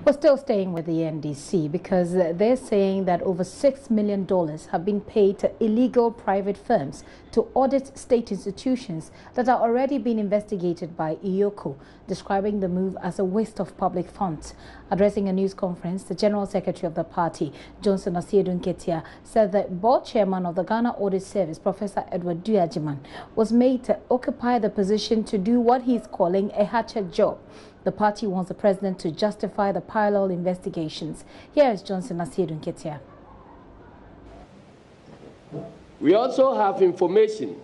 We're still staying with the NDC because they're saying that over $6 million have been paid to illegal private firms to audit state institutions that are already being investigated by IOCO, describing the move as a waste of public funds. Addressing a news conference, the General Secretary of the party, Johnson Asiedu-Nketia, said that board chairman of the Ghana Audit Service, Professor Edward Duajiman, was made to occupy the position to do what he's calling a hatchet job. The party wants the president to justify the parallel investigations. Here is Johnson Asiedu-Nketia. We also have information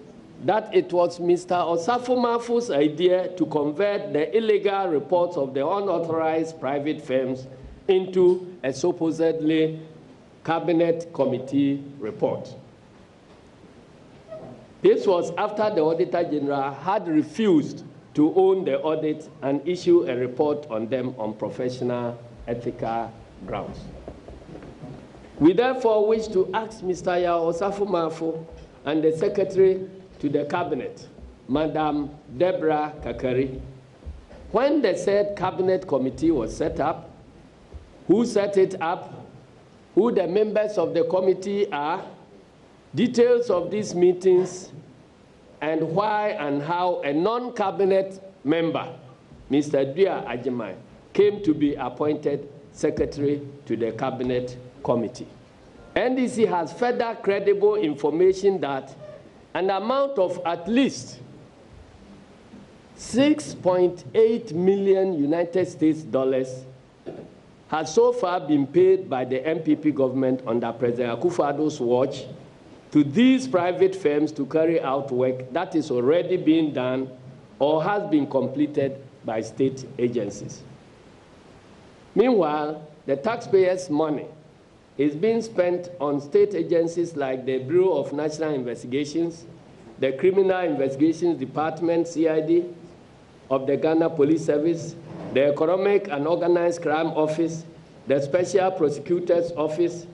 that it was Mr. Osafo-Mafo's idea to convert the illegal reports of the unauthorized private firms into a supposedly cabinet committee report. This was after the Auditor General had refused to own the audit and issue a report on them on professional ethical grounds. We therefore wish to ask Mr. Osafo-Mafo and the Secretary to the Cabinet, Madam Deborah Kakari, when the said Cabinet Committee was set up, who set it up, who the members of the committee are, details of these meetings, and why and how a non-cabinet member, Mr. Duajiman, came to be appointed Secretary to the Cabinet Committee. NDC has further credible information that an amount of at least $6.8 million United States dollars has so far been paid by the MPP government under President Akufo-Addo's watch to these private firms to carry out work that is already being done or has been completed by state agencies. Meanwhile, the taxpayers' money is being spent on state agencies like the Bureau of National Investigations, the Criminal Investigations Department, CID, of the Ghana Police Service, the Economic and Organized Crime Office, the Special Prosecutor's Office,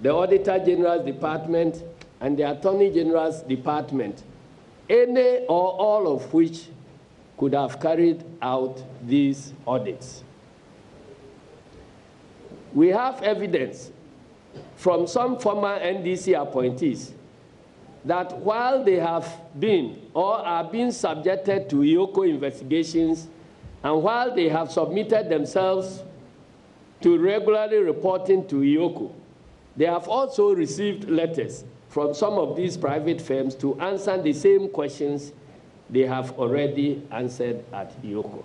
the Auditor General's Department, and the Attorney General's Department, any or all of which could have carried out these audits. We have evidence from some former NDC appointees that while they have been or are being subjected to IOCO investigations, and while they have submitted themselves to regularly reporting to IOCO, they have also received letters from some of these private firms to answer the same questions they have already answered at IOCO.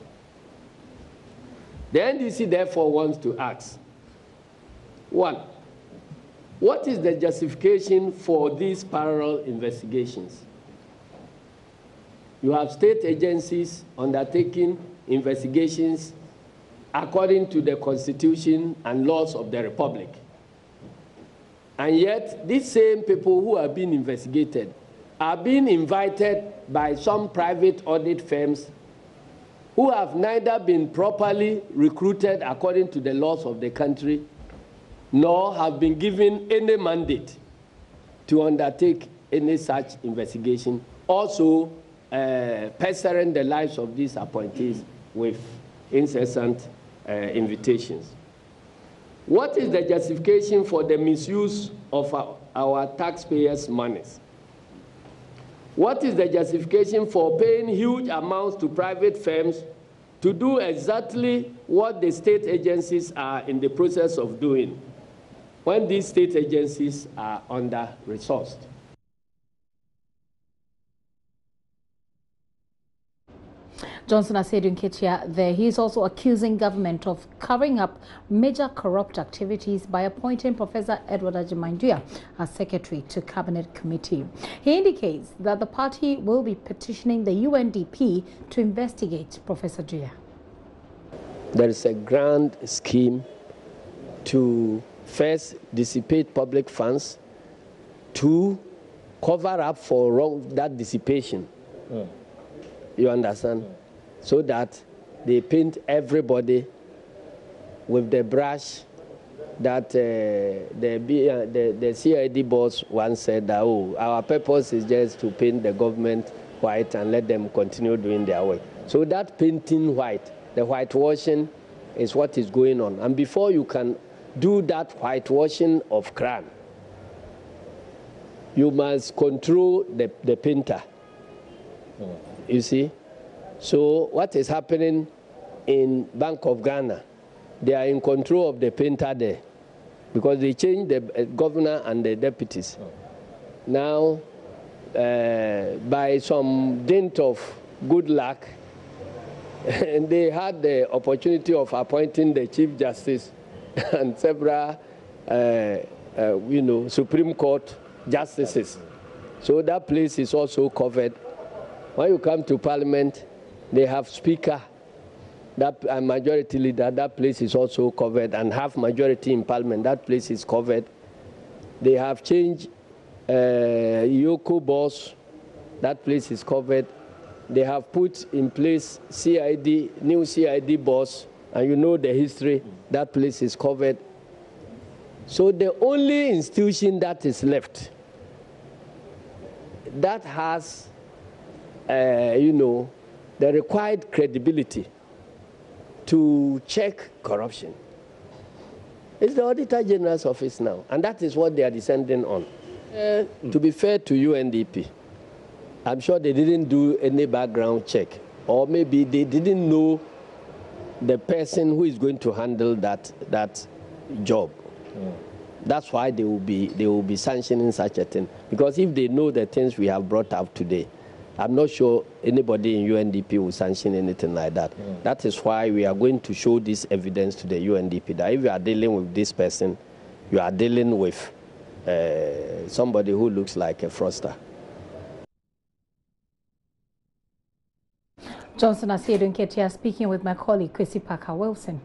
The NDC therefore wants to ask, 1, what is the justification for these parallel investigations? You have state agencies undertaking investigations according to the Constitution and laws of the Republic. And yet, these same people who are being investigated are being invited by some private audit firms who have neither been properly recruited according to the laws of the country, nor have been given any mandate to undertake any such investigation, also pestering the lives of these appointees with incessant invitations. What is the justification for the misuse of our taxpayers' monies? What is the justification for paying huge amounts to private firms to do exactly what the state agencies are in the process of doing when these state agencies are under-resourced? Johnson Asiedu-Nketia there. He is also accusing government of covering up major corrupt activities by appointing Professor Edward Duajiman as Secretary to Cabinet Committee. He indicates that the party will be petitioning the UNDP to investigate Professor Duajiman. There is a grand scheme to first dissipate public funds, to cover up for that dissipation. You understand? So that they paint everybody with the brush that the CID boss once said that, oh, our purpose is just to paint the government white and let them continue doing their work. So that painting white, the whitewashing, is what is going on. And before you can do that whitewashing of crime, you must control the painter. You see? So what is happening in Bank of Ghana, they are in control of the painter there because they changed the governor and the deputies. Now, by some dint of good luck, they had the opportunity of appointing the Chief Justice and several, Supreme Court justices. So that place is also covered. When you come to Parliament, they have Speaker, that majority leader, that place is also covered, and half majority in Parliament, that place is covered. They have changed Yoko boss, that place is covered. They have put in place CID, new CID boss, and you know the history, that place is covered. So the only institution that is left that has, the required credibility to check corruption is the Auditor General's office now, and that is what they are descending on. To be fair to UNDP, I'm sure they didn't do any background check, or maybe they didn't know the person who is going to handle that job. That's why they will be sanctioning such a thing. Because if they know the things we have brought up today, I'm not sure anybody in UNDP will sanction anything like that. That is why we are going to show this evidence to the UNDP that if you are dealing with this person, you are dealing with somebody who looks like a fraudster. Johnson Asiedu Nketia speaking with my colleague Kwesi Parker Wilson.